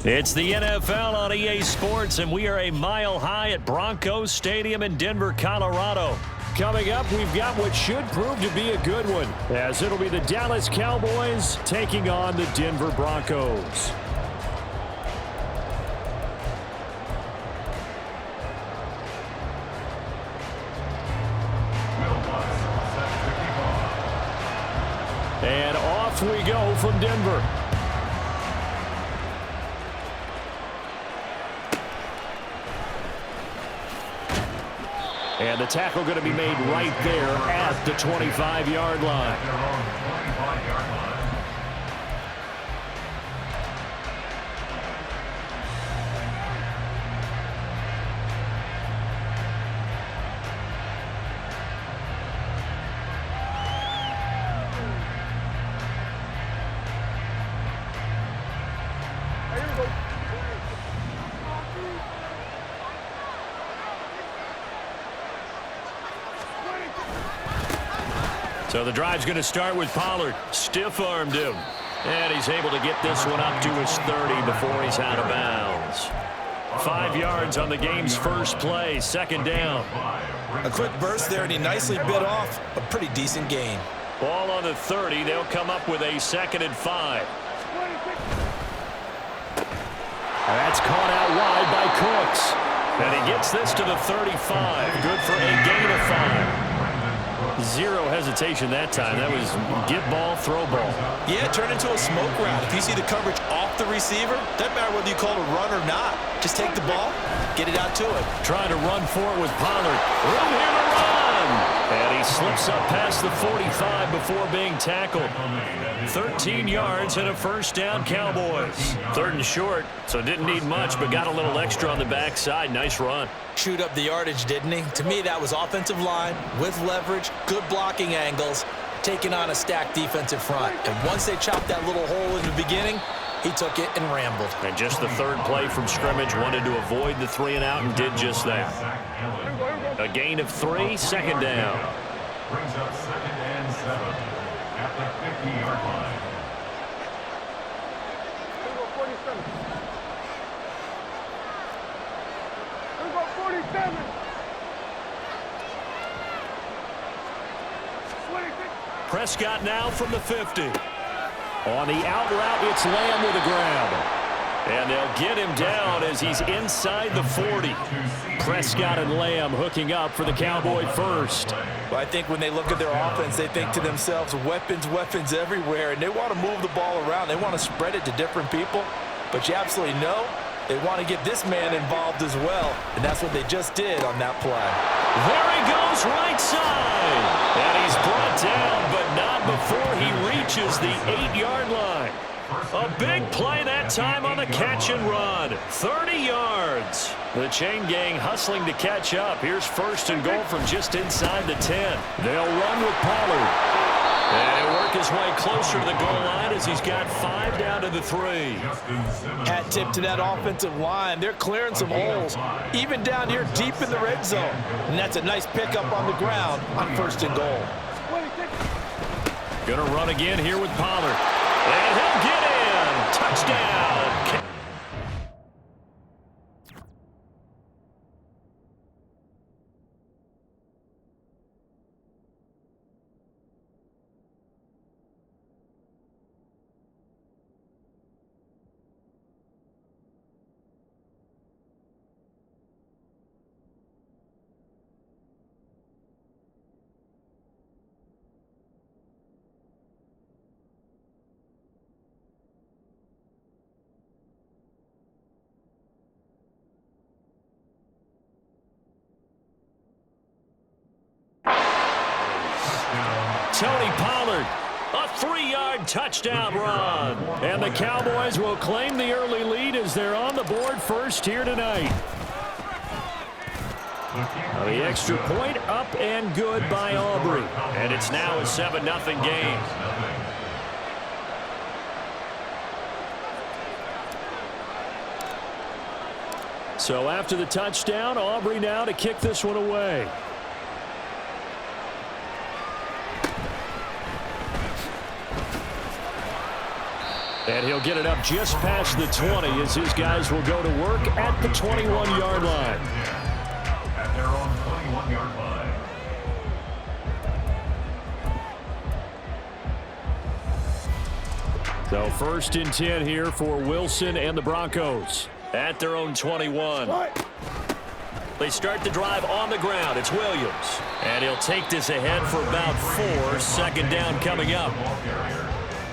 It's the NFL on EA Sports, and we are a mile high at Broncos Stadium in Denver, Colorado. Coming up, we've got what should prove to be a good one, as it'll be the Dallas Cowboys taking on the Denver Broncos. And off we go from Denver. And the tackle going to be made right there at the 25-yard line. So the drive's going to start with Pollard. Stiff-armed him. And he's able to get this one up to his 30 before he's out of bounds. 5 yards on the game's first play, second down. A quick burst there, and he nicely bit off a pretty decent gain. Ball on the 30. They'll come up with a 2nd and 5. That's caught out wide by Cooks. And he gets this to the 35. Good for a gain of 5. Zero hesitation that time. That was get ball, throw ball. Yeah, turn into a smoke route. If you see the coverage off the receiver, doesn't matter whether you call it a run or not. Just take the ball, get it out to it. Trying to run for it with Pollard. Run here to run! And he slips up past the 45 before being tackled. 13 yards and a first down, Cowboys. 3rd and short, so didn't need much, but got a little extra on the backside. Nice run. Chewed up the yardage, didn't he? To me, that was offensive line with leverage, good blocking angles, taking on a stacked defensive front. And once they chopped that little hole in the beginning, he took it and rambled. And just the 3rd play from scrimmage, wanted to avoid the 3 and out and did just that. A gain of 3, 2nd down. Brings up 2nd and 7 at the 50-yard line. Prescott now from the 50. On the out route, it's Lamb with a grab. And they'll get him down as he's inside the 40. Prescott and Lamb hooking up for the Cowboy first. Well, I think when they look at their offense, they think to themselves, weapons, weapons everywhere, and they want to move the ball around. They want to spread it to different people. But you absolutely know they want to get this man involved as well, and that's what they just did on that play. There he goes, right side. And he's brought down, but not before he reaches the 8-yard line. A big play that time on the catch and run. 30 yards. The chain gang hustling to catch up. Here's 1st and goal from just inside the 10. They'll run with Pollard. And he'll work his way closer to the goal line as he's got 5 down to the 3. Hat tip to that offensive line. They're clearing some holes, even down here deep in the red zone. And that's a nice pickup on the ground on 1st and goal. Gonna run again here with Pollard. And he'll get in. Touchdown. Tony Pollard, a 3-yard touchdown run. And the Cowboys will claim the early lead as they're on the board first here tonight. The extra point up and good by Aubrey. And it's now a 7-0 game. So after the touchdown, Aubrey now to kick this one away. And he'll get it up just past the 20 as his guys will go to work at the 21-yard line. At their own 21-yard line. So 1st and 10 here for Wilson and the Broncos at their own 21. They start the drive on the ground. It's Williams. And he'll take this ahead for about 4. Second down coming up.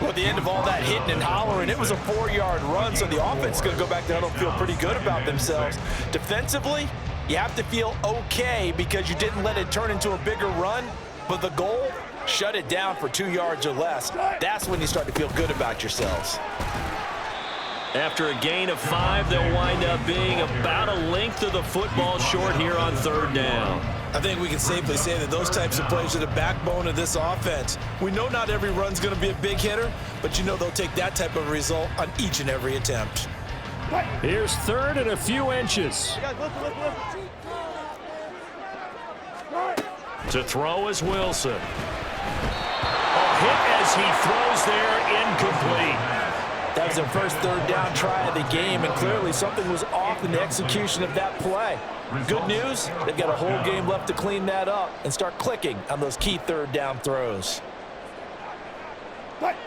Well, at the end of all that hitting and hollering, it was a 4-yard run, so the offense is going to go back there and feel pretty good about themselves. Defensively, you have to feel okay because you didn't let it turn into a bigger run, but the goal, shut it down for 2 yards or less. That's when you start to feel good about yourselves. After a gain of 5, they'll wind up being about a length of the football short here on 3rd down. I think we can safely say that those types of plays are the backbone of this offense. We know not every run's going to be a big hitter, but you know they'll take that type of result on each and every attempt. Here's 3rd and a few inches. To throw is Wilson. A hit as he throws there, incomplete. That was their first 3rd down try of the game, and clearly something was off in the execution of that play. Good news, they've got a whole game left to clean that up and start clicking on those key 3rd down throws.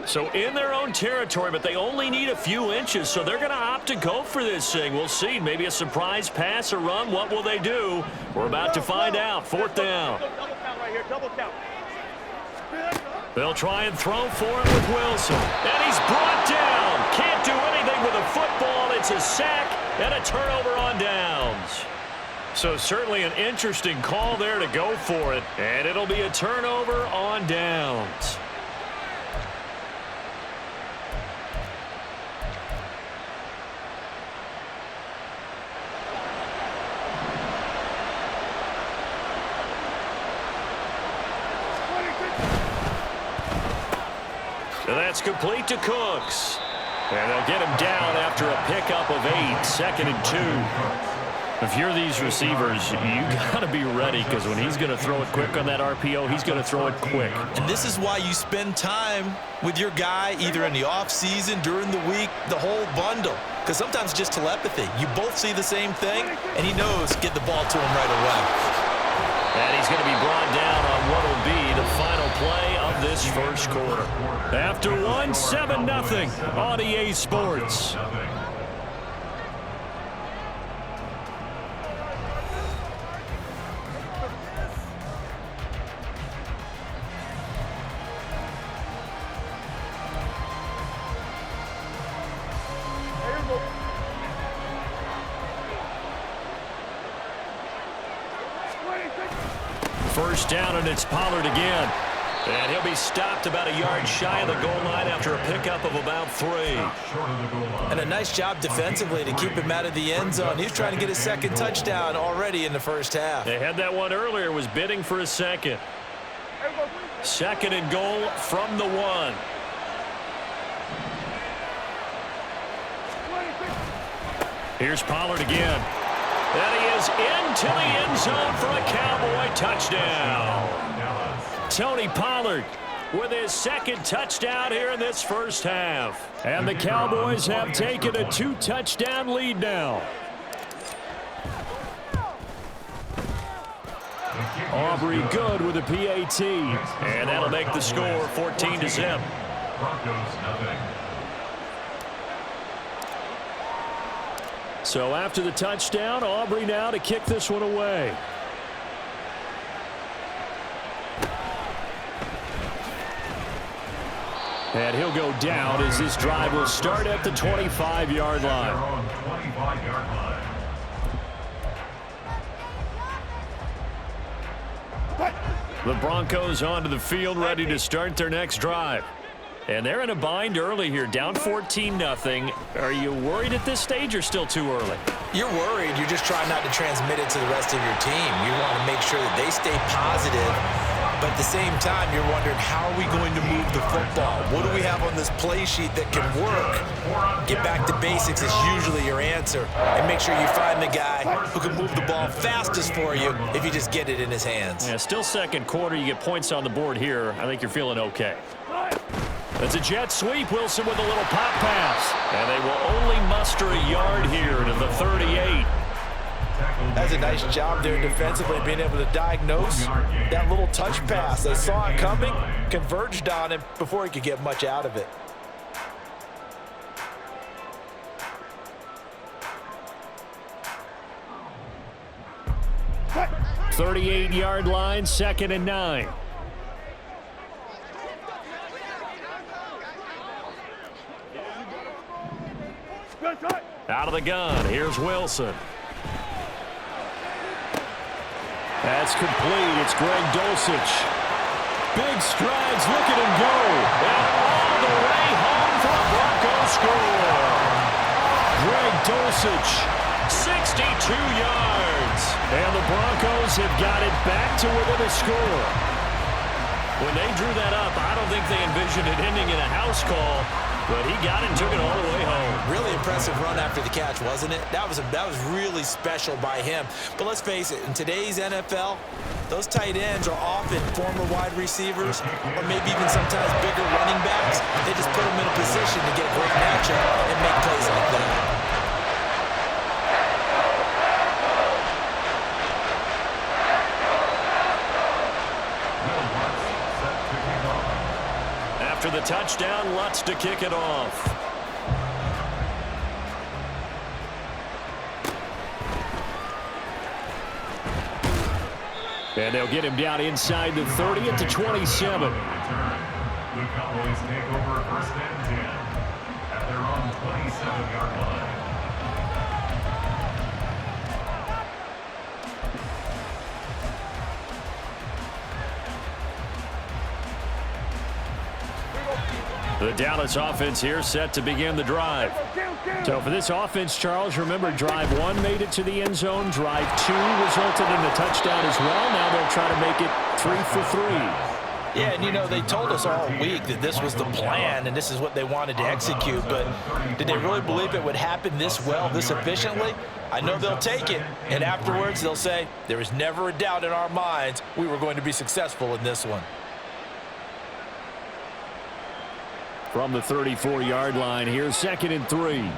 So in their own territory, but they only need a few inches, so they're going to opt to go for this thing. We'll see. Maybe a surprise pass or run. What will they do? We're about to find out. 4th down. Double count right here. Double count. They'll try and throw for it with Wilson. And he's brought down. Can't do anything with a football. It's a sack and a turnover on downs. So certainly an interesting call there to go for it. And it'll be a turnover on downs. So that's complete to Cooks. And they'll get him down after a pickup of 8, 2nd and 2. If you're these receivers, you got to be ready because when he's going to throw it quick on that RPO, he's going to throw it quick. And this is why you spend time with your guy either in the offseason, during the week, the whole bundle. Because sometimes it's just telepathy. You both see the same thing, and he knows get the ball to him right away. And he's going to be brought down on what will be the final play of this first quarter. After 1, 7-0 on EA Sports. First down, and it's Pollard again. And he'll be stopped about a yard shy of the goal line after a pickup of about 3. And a nice job defensively to keep him out of the end zone. He's trying to get his 2nd touchdown already in the first half. They had that one earlier, was bidding for a 2nd. 2nd and goal from the 1. Here's Pollard again. And he is into the end zone for a Cowboy touchdown. Tony Pollard with his 2nd touchdown here in this first half. And the Cowboys have taken a 2-touchdown lead now. Aubrey good with a PAT. And that'll make the score 14-0. Broncos nothing. So after the touchdown, Aubrey now to kick this one away. And he'll go down as this drive will start at the 25-yard line. 25-yard line. The Broncos onto the field ready to start their next drive. And they're in a bind early here, down 14-0. Are you worried at this stage or still too early? You're worried. You're just trying not to transmit it to the rest of your team. You want to make sure that they stay positive. But at the same time, you're wondering, how are we going to move the football? What do we have on this play sheet that can work? Get back to basics is usually your answer. And make sure you find the guy who can move the ball fastest for you if you just get it in his hands. Yeah, still second quarter. You get points on the board here. I think you're feeling okay. It's a jet sweep. Wilson with a little pop pass. And they will only muster a yard here to the 38. That's a nice job there defensively, being able to diagnose that little touch pass. They saw it coming, converged on him before he could get much out of it. 38-yard line, 2nd and 9. Out of the gun, here's Wilson. That's complete. It's Greg Dulcich. Big strides. Look at him go. And all the way home for a Broncos score. Greg Dulcich, 62 yards. And the Broncos have got it back to within a score. When they drew that up, I don't think they envisioned it ending in a house call, but he got it and took it all the way home. Really impressive run after the catch, wasn't it? That was really special by him. But let's face it, in today's NFL, those tight ends are often former wide receivers or maybe even sometimes bigger running backs. They just put them in a position to get a great matchup and make plays like that. After the touchdown, Lutz to kick it off. And they'll get him down inside the 30 at the 27. The Cowboys take over 1st and 10 at their own 27-yard line. The Dallas offense here set to begin the drive. So for this offense, Charles, remember drive 1 made it to the end zone. Drive 2 resulted in a touchdown as well. Now they'll try to make it 3 for 3. Yeah, and you know, they told us all week that this was the plan and this is what they wanted to execute, but did they really believe it would happen this well, this efficiently? I know they'll take it, and afterwards they'll say, there was never a doubt in our minds we were going to be successful in this one. From the 34-yard line, here's 2nd and 3.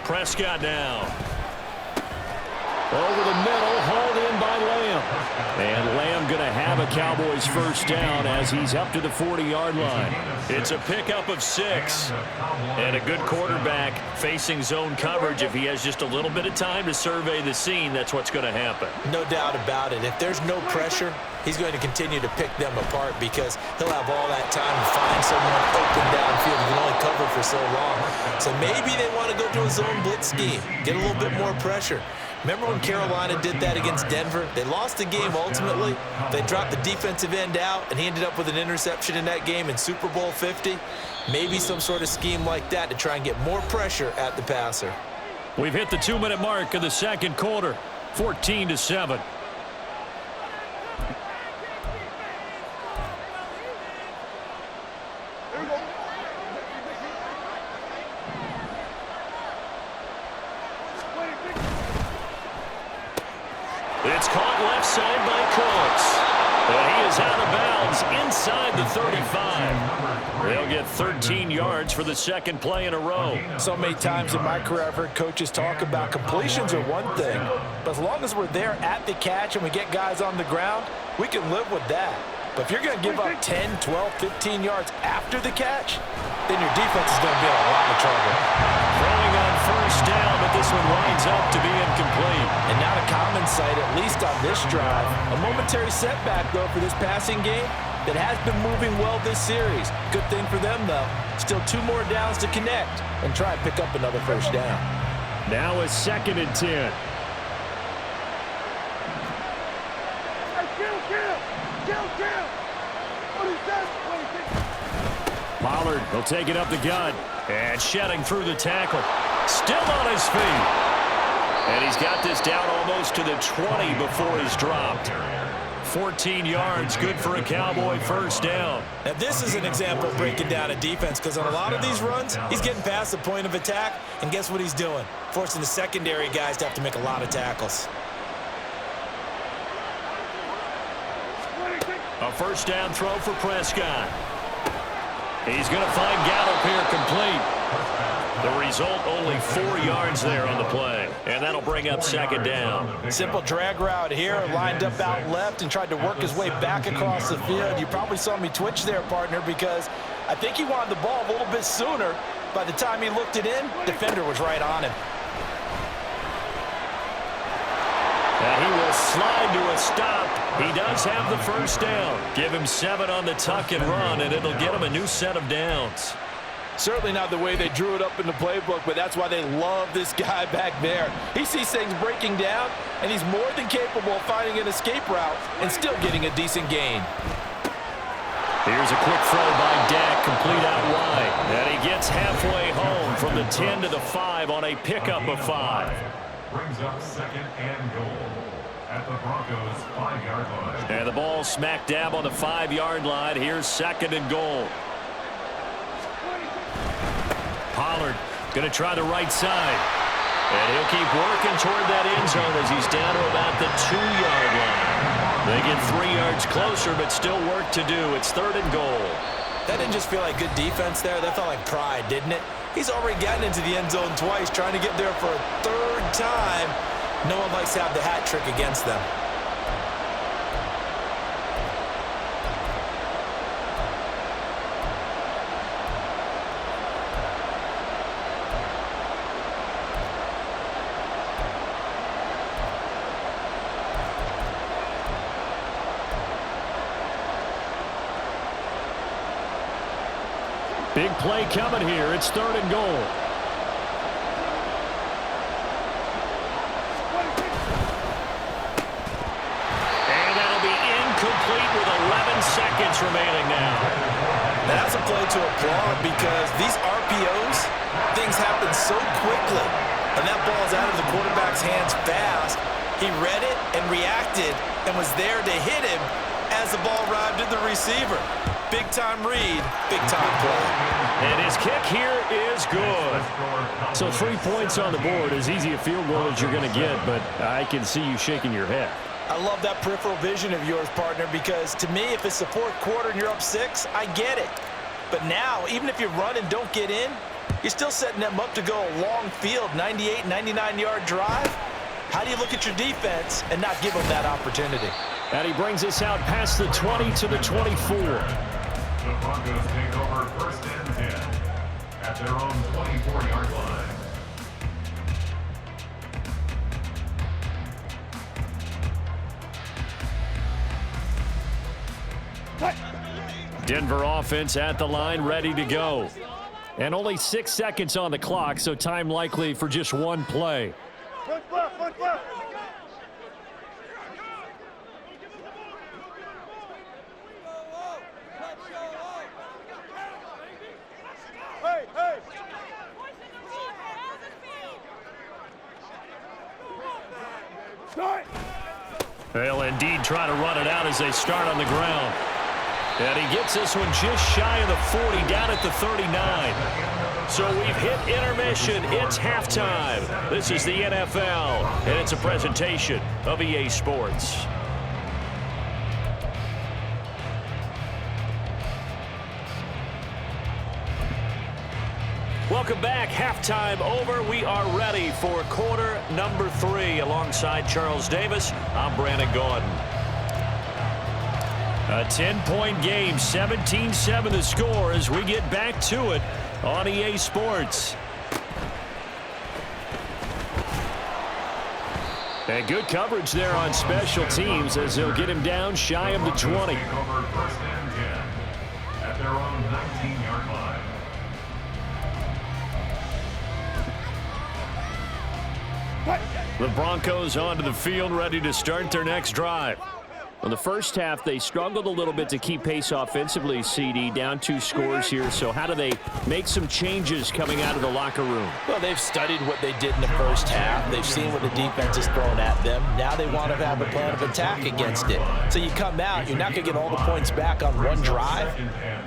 Prescott now. Over the middle, hauled in by Lamb. And Lamb going to have a Cowboys first down as he's up to the 40-yard line. It's a pickup of 6. And a good quarterback facing zone coverage. If he has just a little bit of time to survey the scene, that's what's going to happen. No doubt about it. If there's no pressure, he's going to continue to pick them apart because he'll have all that time to find someone open downfield. He can only cover for so long. So maybe they want to go to a zone blitz scheme, get a little bit more pressure. Remember when Carolina did that against Denver? They lost the game ultimately. They dropped the defensive end out, and he ended up with an interception in that game in Super Bowl 50. Maybe some sort of scheme like that to try and get more pressure at the passer. We've hit the 2-minute mark of the second quarter, 14-7. It's caught left side by Cooks. And he is out of bounds inside the 35. They'll get 13 yards for the second play in a row. So many times in my career I've heard coaches talk about completions are one thing, but as long as we're there at the catch and we get guys on the ground, we can live with that. But if you're going to give up 10, 12, 15 yards after the catch, then your defense is going to be in a lot of trouble. Throwing on first down, but this one winds up to be incomplete. And not a common sight, at least on this drive. A momentary setback, though, for this passing game that has been moving well this series. Good thing for them, though. Still 2 more downs to connect and try and pick up another first down. Now a 2nd and 10. Pollard will take it up the gut. And shedding through the tackle. Still on his feet. And he's got this down almost to the 20 before he's dropped. 14 yards, good for a Cowboy first down. Now this is an example of breaking down a defense because on a lot of these runs, he's getting past the point of attack, and guess what he's doing? Forcing the secondary guys to have to make a lot of tackles. A first down throw for Prescott. He's going to find Gallup here complete. The result, only 4 yards there on the play. And that'll bring up second down. Simple drag route here, lined up out left and tried to work his way back across the field. You probably saw me twitch there, partner, because I think he wanted the ball a little bit sooner. By the time he looked it in, defender was right on him. And he will slide to a stop. He does have the first down. Give him 7 on the tuck and run, and it'll get him a new set of downs. Certainly not the way they drew it up in the playbook, but that's why they love this guy back there. He sees things breaking down, and he's more than capable of finding an escape route and still getting a decent gain. Here's a quick throw by Dak, complete out wide. And he gets halfway home from the 10 to the 5 on a pickup of 5. Brings up second and goal at the Broncos' 5-yard line. And the ball smack dab on the 5-yard line. Here's second and goal. Pollard going to try the right side. And he'll keep working toward that end zone as he's down to about the 2-yard line. They get 3 yards closer, but still work to do. It's third and goal. That didn't just feel like good defense there. That felt like pride, didn't it? He's already gotten into the end zone twice, trying to get there for a 3rd time. No one likes to have the hat trick against them. Big play coming here. It's third and goal. And that'll be incomplete with 11 seconds remaining now. That's a play to applaud because these RPOs, things happen so quickly. And that ball's out of the quarterback's hands fast. He read it and reacted and was there to hit him as the ball arrived at the receiver. Big-time read, big-time play. And his kick here is good. So 3 points on the board, as easy a field goal as you're going to get, but I can see you shaking your head. I love that peripheral vision of yours, partner, because to me, if it's the 4th quarter and you're up 6, I get it. But now, even if you run and don't get in, you're still setting them up to go a long field, 98, 99-yard drive. How do you look at your defense and not give them that opportunity? And he brings us out past the 20 to the 24. The Broncos take over first and 10 at their own 24-yard line. Denver offense at the line, ready to go. And only 6 seconds on the clock, so time likely for just one play. They'll indeed try to run it out as they start on the ground. And he gets this one just shy of the 40, down at the 39. So we've hit intermission. It's halftime. This is the NFL, and it's a presentation of EA Sports. Welcome back. Halftime over. We are ready for quarter number 3. Alongside Charles Davis, I'm Brandon Gordon. A 10-point game, 17-7 the score as we get back to it on EA Sports. And good coverage there on special teams as they'll get him down shy of the 20. Over first and 10 at their own 19-yard line. The Broncos onto the field, ready to start their next drive. In the first half, they struggled a little bit to keep pace offensively, CD, down 2 scores here. So how do they make some changes coming out of the locker room? Well, they've studied what they did in the first half. They've seen what the defense has thrown at them. Now they want to have a plan of attack against it. So you come out, you're not going to get all the points back on one drive,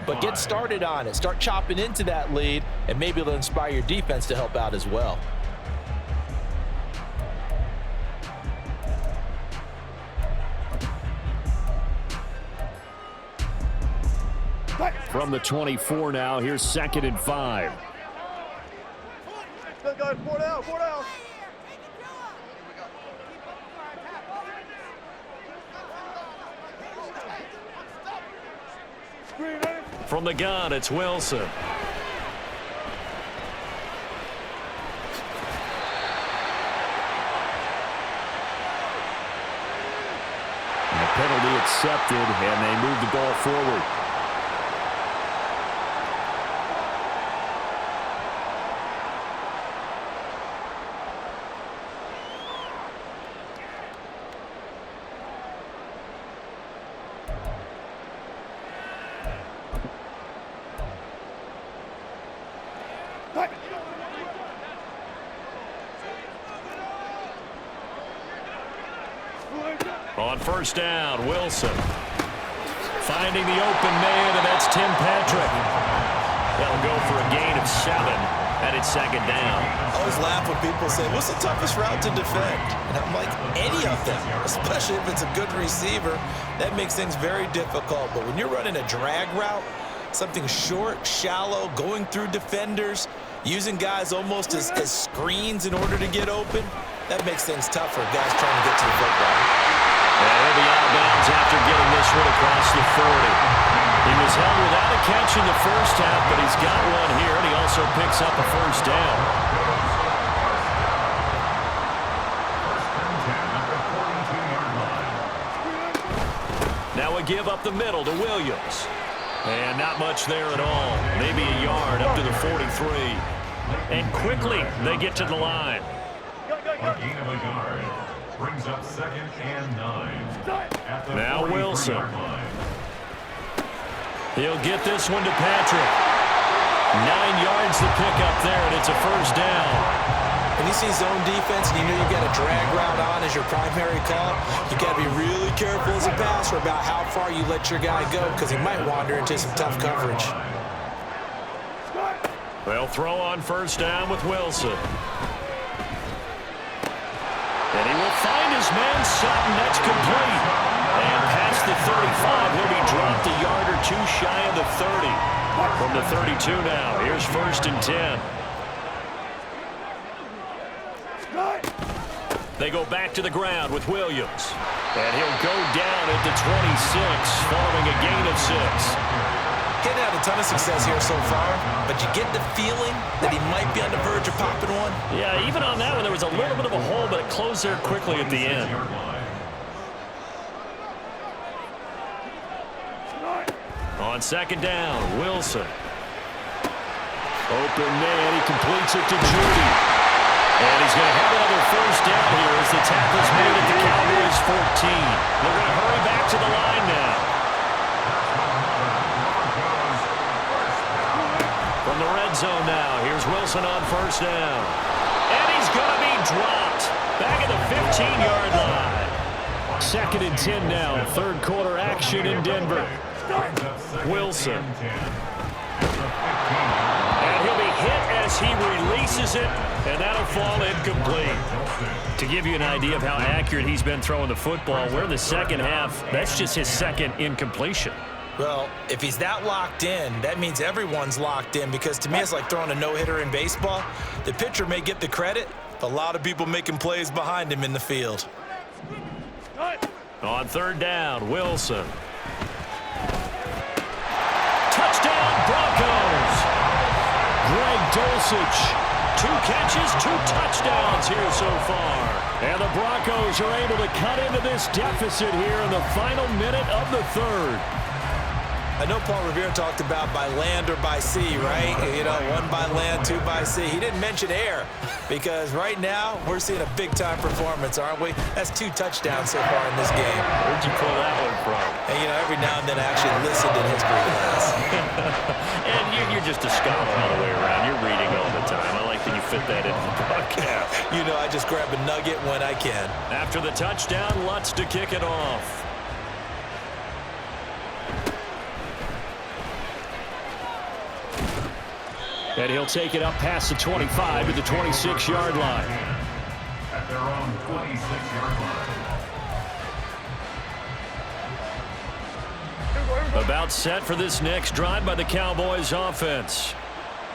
but get started on it. Start chopping into that lead, and maybe it'll inspire your defense to help out as well. From the 24 now, here's 2nd and 5. Good guys, 4 down, 4 down. From the gun, it's Wilson. And the penalty accepted, and they move the ball forward. On 1st down, Wilson. Finding the open man, and that's Tim Patrick. They'll go for a gain of 7, and it's 2nd down. I always laugh when people say, what's the toughest route to defend? And I'm like, any of them, especially if it's a good receiver. That makes things very difficult. But when you're running a drag route, something short, shallow, going through defenders, using guys almost as screens in order to get open, that makes things tough for guys trying to get to the football. And he'll be out of bounds after getting this one across the 40. He was held without a catch in the first half, but he's got one here, and he also picks up a 1st down. Now a give up the middle to Williams. And not much there at all. Maybe a yard up to the 43. And quickly they get to the line. A gain of a yard. Brings up 2nd and 9. At the Now Wilson. 43-yard line. He'll get this one to Patrick. 9 yards to pick up there, and it's a 1st down. When you see zone defense and you know you've got a drag route on as your primary call, you got to be really careful as a passer about how far you let your guy go because he might wander into some tough coverage. They'll throw on 1st down with Wilson. And he will find his man Sutton. That's complete. And past the 35, he'll be dropped a yard or 2 shy of the 30. From the 32 now, here's 1st and 10. They go back to the ground with Williams. And he'll go down at the 26, following a gain of 6. Getting had a ton of success here so far, but you get the feeling that he might be on the verge of popping one. Yeah, even on that one, there was a little bit of a hole, but it closed there quickly at the end. On 2nd down, Wilson. Open man, he completes it to Judy. And he's going to have another 1st down here as the tackle's made at the Cowboys 14. They're going to hurry back to the line now. From the red zone now, here's Wilson on 1st down. And he's going to be dropped. Back at the 15-yard line. 2nd and 10 now, 3rd quarter action in Denver. Wilson. And he'll be hit as he releases it, and that'll fall incomplete. To give you an idea of how accurate he's been throwing the football, we're in the 2nd half. That's just his 2nd incompletion. Well, if he's that locked in, that means everyone's locked in because to me it's like throwing a no-hitter in baseball. The pitcher may get the credit, but a lot of people making plays behind him in the field. On 3rd down, Wilson. Touchdown, Broncos! Greg Dulcich, 2 catches, 2 touchdowns here so far. And the Broncos are able to cut into this deficit here in the final minute of the 3rd. I know Paul Revere talked about by land or by sea, right? You know, 1 by land, 2 by sea. He didn't mention air because right now we're seeing a big-time performance, aren't we? That's 2 touchdowns so far in this game. Where'd you pull that one from? And, you know, every now and then I actually listened in history class. And you're just a scholar all the way around. You're reading all the time. I like that you fit that into the broadcast. You know, I just grab a nugget when I can. After the touchdown, Lutz to kick it off. And he'll take it up past the 25 to the 26-yard line. At their own 26-yard line. A About set for this next drive by the Cowboys offense.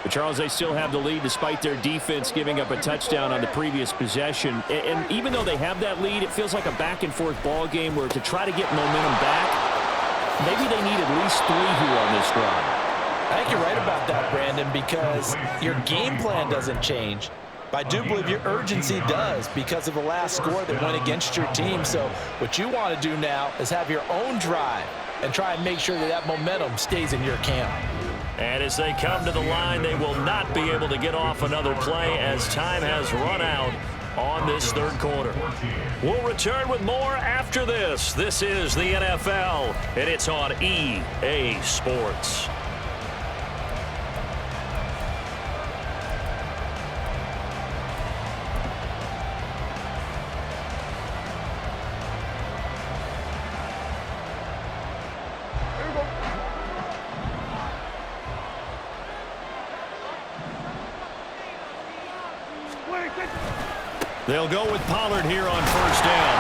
But Charles, they still have the lead despite their defense giving up a touchdown on the previous possession. And even though they have that lead, it feels like a back-and-forth ball game where to try to get momentum back, maybe they need at least 3 here on this drive. I think you're right about that, Brandon, because your game plan doesn't change. But I do believe your urgency does because of the last score that went against your team. So what you want to do now is have your own drive and try and make sure that that momentum stays in your camp. And as they come to the line, they will not be able to get off another play as time has run out on this third quarter. We'll return with more after this. This is the NFL, and it's on EA Sports. They'll go with Pollard here on first down.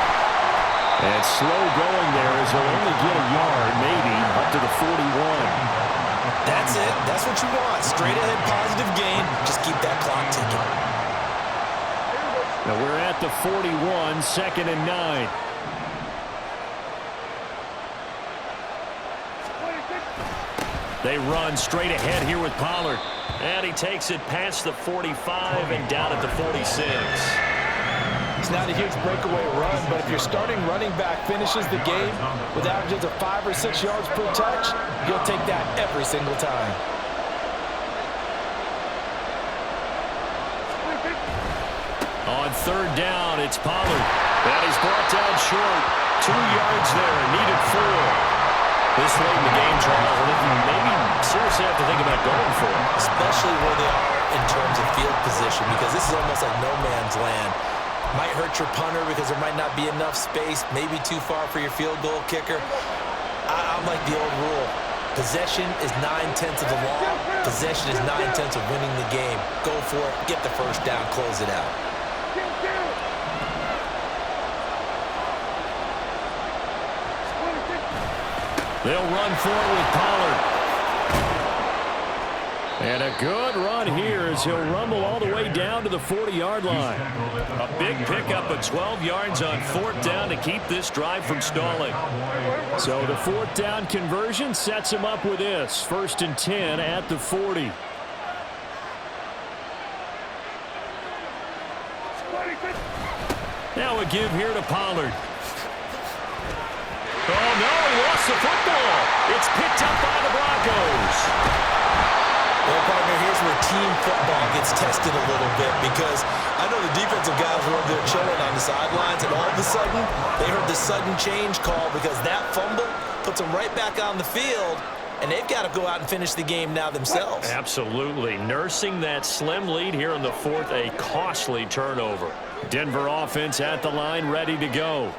And slow going there as he'll only get a yard, maybe, up to the 41. That's it. That's what you want. Straight ahead positive gain. Just keep that clock ticking. Now we're at the 41, 2nd and 9. They run straight ahead here with Pollard. And he takes it past the 45 and down at the 46. It's not a huge breakaway run, but if your starting running back finishes the game with averages of 5 or 6 yards per touch, you'll take that every single time. On third down, it's Pollard. And he's brought down short. 2 yards there, needed 4. This late in the game, Charles, maybe seriously have to think about going for it. Especially where they are in terms of field position, because this is almost like no man's land. Might hurt your punter because there might not be enough space, maybe too far for your field goal kicker. I'm like the old rule. Possession is 9/10 of the law. Possession is 9/10 of winning the game. Go for it, get the first down, close it out. They'll run for it with Pollard. And a good run here as he'll rumble all the way down to the 40-yard line. A big pickup of 12 yards on 4th down to keep this drive from stalling. So the 4th down conversion sets him up with this. 1st and 10 at the 40. Now a give here to Pollard. Oh, no, he lost the football. It's picked up by the Broncos. Well, partner, here's where team football gets tested a little bit, because I know the defensive guys were over there chilling on the sidelines, and all of a sudden, they heard the sudden change call because that fumble puts them right back on the field, and they've got to go out and finish the game now themselves. Absolutely. Nursing that slim lead here in the 4th, a costly turnover. Denver offense at the line, ready to go.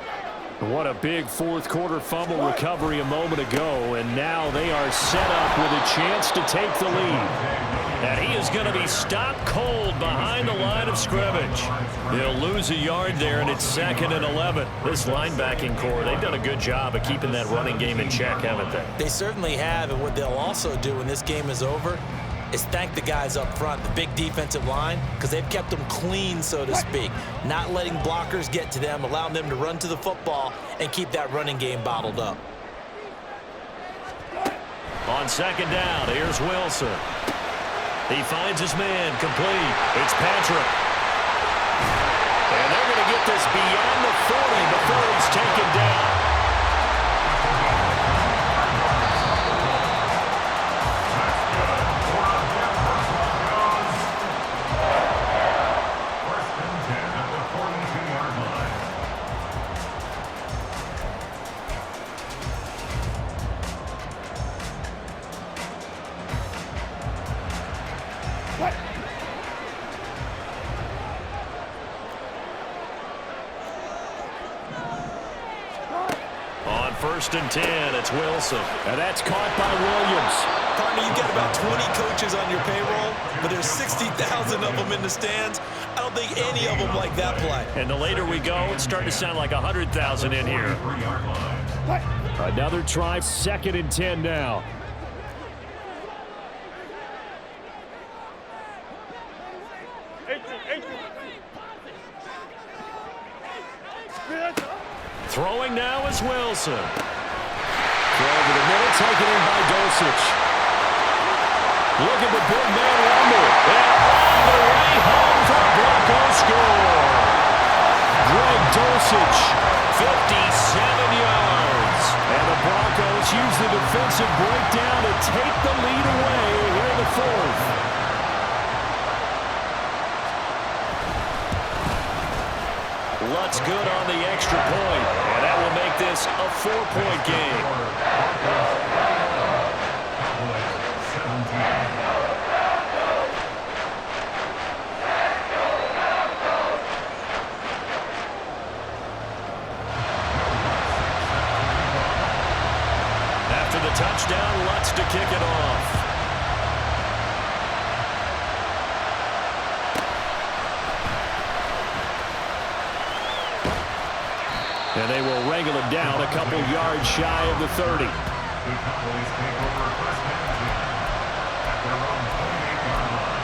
What a big 4th quarter fumble recovery a moment ago, and now they are set up with a chance to take the lead. And he is going to be stopped cold behind the line of scrimmage. They'll lose a yard there, and it's 2nd and 11. This linebacking core, they've done a good job of keeping that running game in check, haven't they? They certainly have, and what they'll also do when this game is over is thank the guys up front, the big defensive line, because they've kept them clean, so to speak. Not letting blockers get to them, allowing them to run to the football and keep that running game bottled up. On 2nd down, here's Wilson. He finds his man complete. It's Patrick. And they're going to get this beyond the 40 before he's taken down. On 1st and 10, it's Wilson. And that's caught by Williams. Partner, you've got about 20 coaches on your payroll, but there's 60,000 of them in the stands. I don't think any of them like that play. And the later we go, it's starting to sound like 100,000 in here. Another try, 2nd and 10 now. Throwing now is Wilson. Throw over the middle, taken in by Dulcich. Look at the big man rumble. And all the way home for a Broncos score. Greg Dulcich, 57 yards. And the Broncos use the defensive breakdown to take the lead away here in the 4th. Lutz good on the extra point, and that will make this a 4-point game. After the touchdown, Lutz to kick it off. And they will wrangle him down a couple yards shy of the 30. The Cowboys take over 1st and 10 at their own 28-yard line.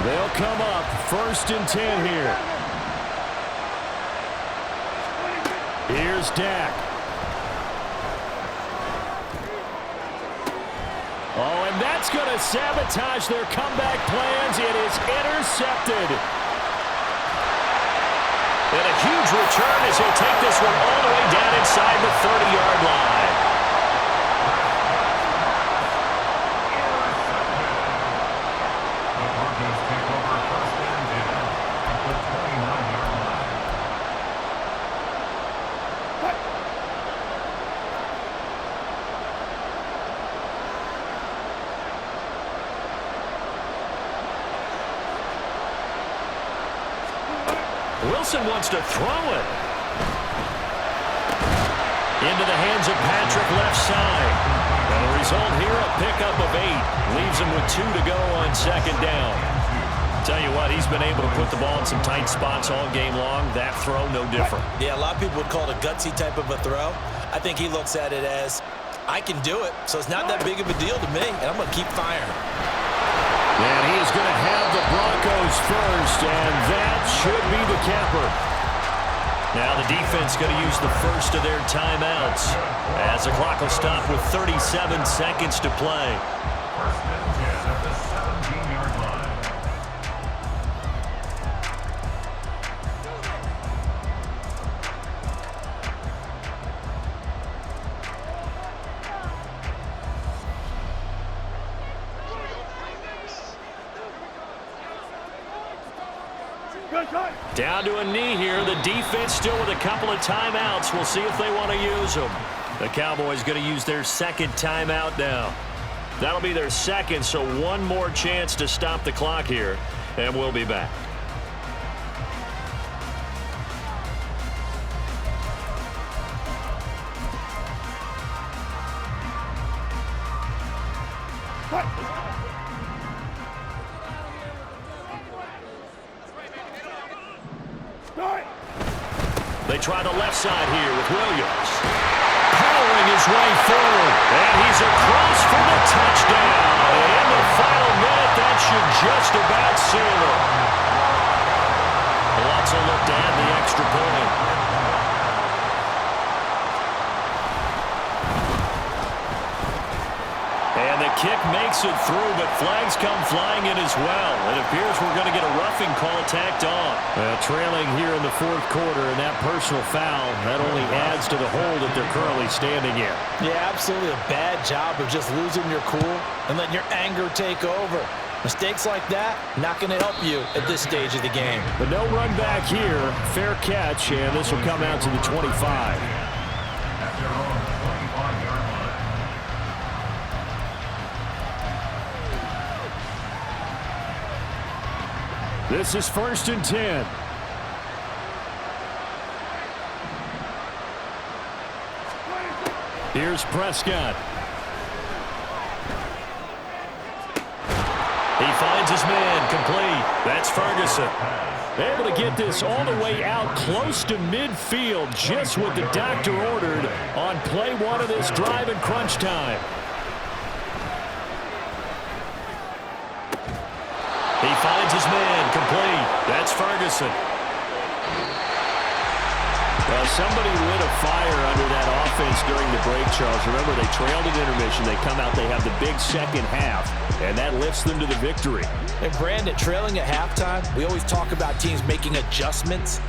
They'll come up 1st and 10 here. Here's Dak. Oh, and that's going to sabotage their comeback plans. It is intercepted. And a huge return as he'll take this one all the way down inside the 30-yard line. The Broncos take over 1st and 10 at the 29-yard line. Wilson wants to throw it. Into the hands of Patrick left side. And the result here, a pickup of 8. Leaves him with 2 to go on 2nd down. Tell you what, he's been able to put the ball in some tight spots all game long. That throw, no different. Yeah, a lot of people would call it a gutsy type of a throw. I think he looks at it as, I can do it, so it's not that big of a deal to me, and I'm going to keep firing. And he is going to have the Broncos first, and that should be the capper. Now the defense going to use the first of their timeouts as the clock will stop with 37 seconds to play. 1st and 10 at the 17-yard line. Down to a knee here. The defense still with a couple of timeouts. We'll see if they want to use them. The Cowboys going to use their 2nd timeout now. That'll be their 2nd, so one more chance to stop the clock here, and we'll be back. They try the left side here with Williams. Powering his way forward. And he's across for the touchdown. And in the final minute, that should just about seal it. Lots of look to add the extra point. And the kick makes it through, but flags come flying in as well. It appears we're going to get a roughing call tacked on. Trailing here in the 4th quarter, and that personal foul, that only adds to the hole that they're currently standing in. Yeah, absolutely a bad job of just losing your cool and letting your anger take over. Mistakes like that, not going to help you at this stage of the game. But no run back here. Fair catch, and this will come out to the 25. At their own 25-yard line. This is 1st and 10. Here's Prescott. He finds his man complete. That's Ferguson. Able to get this all the way out close to midfield, just what the doctor ordered on play one of this drive in crunch time. He finds his man complete. That's Ferguson. Well, somebody lit a fire under that offense during the break, Charles. Remember, they trailed at intermission. They come out, they have the big second half, and that lifts them to the victory. And Brandon, trailing at halftime, we always talk about teams making adjustments.